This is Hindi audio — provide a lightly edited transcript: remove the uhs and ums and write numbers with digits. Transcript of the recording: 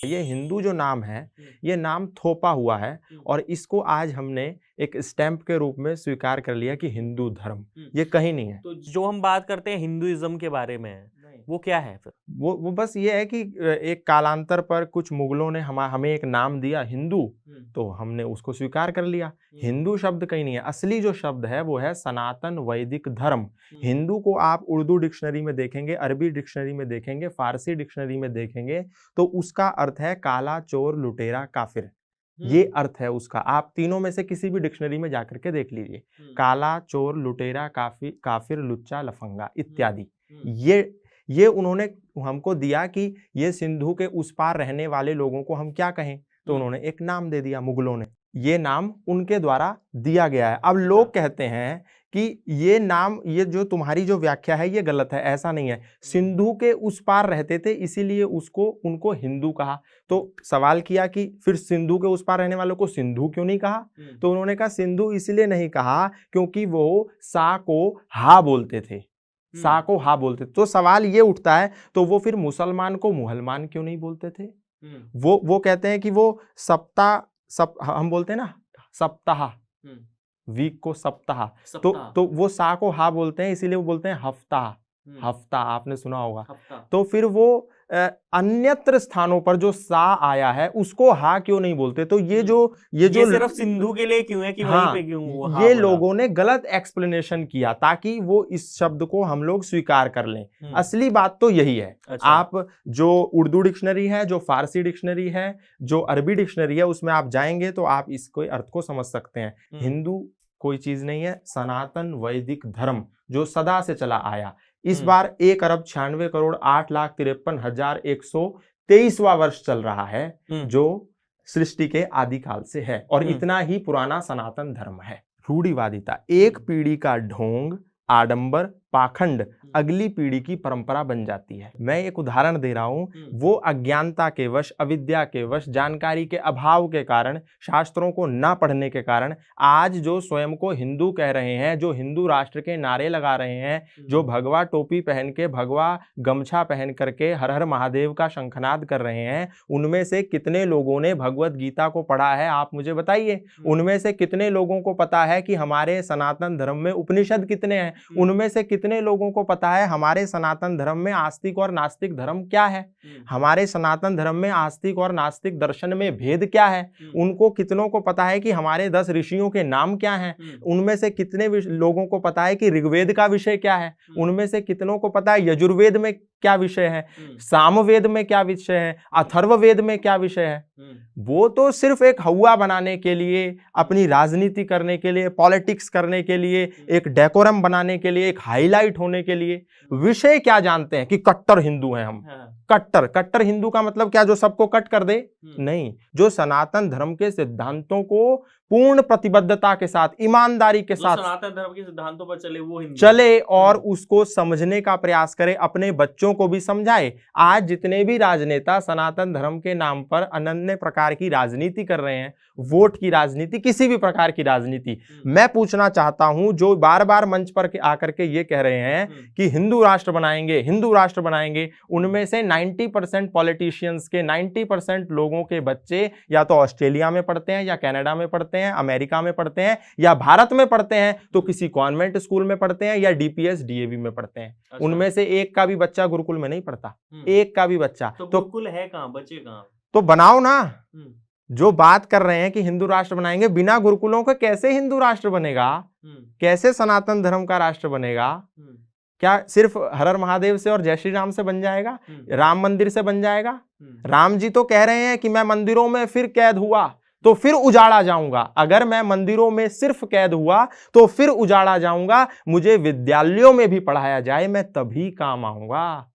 ये हिंदू जो नाम है ये नाम थोपा हुआ है और इसको आज हमने एक स्टैंप के रूप में स्वीकार कर लिया कि हिंदू धर्म, ये कहीं नहीं है। तो जो हम बात करते हैं हिंदुइज्म के बारे में, वो क्या है फिर? वो बस ये है कि एक कालांतर पर कुछ मुगलों ने हमें एक नाम दिया हिंदू, तो हमने उसको स्वीकार कर लिया। हिंदू शब्द कहीं नहीं है, असली जो शब्द है वो है सनातन वैदिक धर्म। हिंदू को आप उर्दू डिक्शनरी में देखेंगे, अरबी डिक्शनरी में देखेंगे, फारसी डिक्शनरी में देखेंगे तो उसका अर्थ है काला, चोर, लुटेरा, काफिर। ये अर्थ है उसका। आप तीनों में से किसी भी डिक्शनरी में जाकर के देख लीजिए, काला, चोर, लुटेरा, काफिर, लुच्चा, लफंगा इत्यादि। ये उन्होंने हमको दिया कि ये सिंधु के उस पार रहने वाले लोगों को हम क्या कहें, तो उन्होंने एक नाम दे दिया मुगलों ने। ये नाम उनके द्वारा दिया गया है। अब लोग कहते हैं कि ये नाम, ये जो तुम्हारी जो व्याख्या है ये गलत है। ऐसा नहीं है, सिंधु के उस पार रहते थे इसीलिए उनको हिंदू कहा। तो सवाल किया कि फिर सिंधु के उस पार रहने वालों को सिंधु क्यों नहीं कहा, तो उन्होंने कहा सिंधु इसलिए नहीं कहा क्योंकि वो सा को हा बोलते थे, सा को हा बोलते थे। तो सवाल ये उठता है तो वो फिर मुसलमान को मुहलमान क्यों नहीं बोलते थे? वो कहते हैं कि वो हम बोलते हैं ना सप्ताह, वीक को सप्ताह, तो वो सा को हा बोलते हैं इसीलिए वो बोलते हैं हफ्ता। हफ्ता आपने सुना होगा। तो फिर वो अन्यत्र स्थानों पर जो सा आया है उसको हा क्यों नहीं बोलते? तो ये जो सिर्फ सिंधु के लिए क्यों है कि वहीं पे क्यों ये लोगों ने गलत एक्सप्लेनेशन किया ताकि वो इस शब्द को हम लोग स्वीकार कर लें। असली बात तो यही है। अच्छा। आप जो उर्दू डिक्शनरी है, जो फारसी डिक्शनरी है, जो अरबी डिक्शनरी है, उसमें आप जाएंगे तो आप इसको अर्थ को समझ सकते हैं। हिंदू कोई चीज नहीं है, सनातन वैदिक धर्म जो सदा से चला आया। इस बार 1,96,08,53,123वां वर्ष चल रहा है जो सृष्टि के आदिकाल से है और इतना ही पुराना सनातन धर्म है। रूढ़िवादिता एक पीढ़ी का ढोंग, आडंबर, पाखंड अगली पीढ़ी की परंपरा बन जाती है। मैं एक उदाहरण दे रहा हूं, वो अज्ञानता के वश, अविद्या के वश, जानकारी के अभाव के कारण, शास्त्रों को ना पढ़ने के कारण आज जो स्वयं को हिंदू कह रहे हैं, जो हिंदू राष्ट्र के नारे लगा रहे हैं, जो भगवा टोपी पहन के, भगवा गमछा पहन करके हर हर महादेव का शंखनाद कर रहे हैं, उनमें से कितने लोगों ने भगवत गीता को पढ़ा है? आप मुझे बताइए। उनमें से कितने लोगों को पता है कि हमारे सनातन धर्म में उपनिषद कितने हैं? उनमें से कितने लोगों को पता है हमारे सनातन धर्म में आस्तिक और नास्तिक धर्म क्या है? हमारे सनातन धर्म में आस्तिक और नास्तिक दर्शन में भेद क्या है? उनको कितनों को पता है कि हमारे 10 ऋषियों के नाम क्या हैं? उनमें से कितने लोगों को पता है कि ऋग्वेद का विषय क्या है? उनमें से कितनों को पता है यजुर्वेद में क्या विषय है, सामवेद में क्या विषय है, अथर्ववेद में क्या विषय है? वो तो सिर्फ एक हवा बनाने के लिए, अपनी राजनीति करने के लिए, पॉलिटिक्स करने के लिए, एक डेकोरम बनाने के लिए, एक हाईलाइट होने के लिए। विषय क्या जानते हैं कि कट्टर हिंदू हैं हम। कट्टर हिंदू का मतलब क्या? जो सबको कट कर दे? नहीं, जो सनातन धर्म के सिद्धांतों को पूर्ण प्रतिबद्धता के साथ, ईमानदारी के साथ सनातन धर्म के सिद्धांतों पर चले, वो हिंदू चले और उसको समझने का प्रयास करे, अपने बच्चों को भी समझाए। आज जितने भी राजनेता सनातन धर्म के नाम पर अनन्य प्रकार की राजनीति कर रहे हैं, वोट की राजनीति, किसी भी प्रकार की राजनीति, मैं पूछना चाहता हूं, जो बार बार मंच पर आकर के ये कह रहे हैं कि हिंदू राष्ट्र बनाएंगे, हिंदू राष्ट्र बनाएंगे, उनमें से 90% पॉलिटिशियंस के, 90% लोगों के बच्चे या तो ऑस्ट्रेलिया में पढ़ते हैं, या कनाडा में पढ़ते हैं, अमेरिका में पढ़ते हैं, या भारत में पढ़ते हैं, तो किसी कॉन्वेंट स्कूल में पढ़ते हैं, या डीपीएस डीएवी में पढ़ते हैं। अच्छा। उनमें से एक का भी बच्चा गुरुकुल में नहीं पढ़ता, एक का भी बच्चा। तो गुरुकुल है कहां, बच्चे कहां? तो बनाओ ना। जो बात कर रहे हैं कि हिंदू राष्ट्र बनाएंगे, बिना गुरुकुलों के कैसे हिंदू राष्ट्र बनेगा? कैसे सनातन धर्म का राष्ट्र बनेगा? क्या सिर्फ हर हर महादेव से और जय श्री राम से बन जाएगा? राम मंदिर से बन जाएगा? राम जी तो कह रहे हैं कि मैं मंदिरों में फिर कैद हुआ तो फिर उजाड़ा जाऊंगा। अगर मैं मंदिरों में सिर्फ कैद हुआ तो फिर उजाड़ा जाऊंगा। मुझे विद्यालयों में भी पढ़ाया जाए, मैं तभी काम आऊंगा।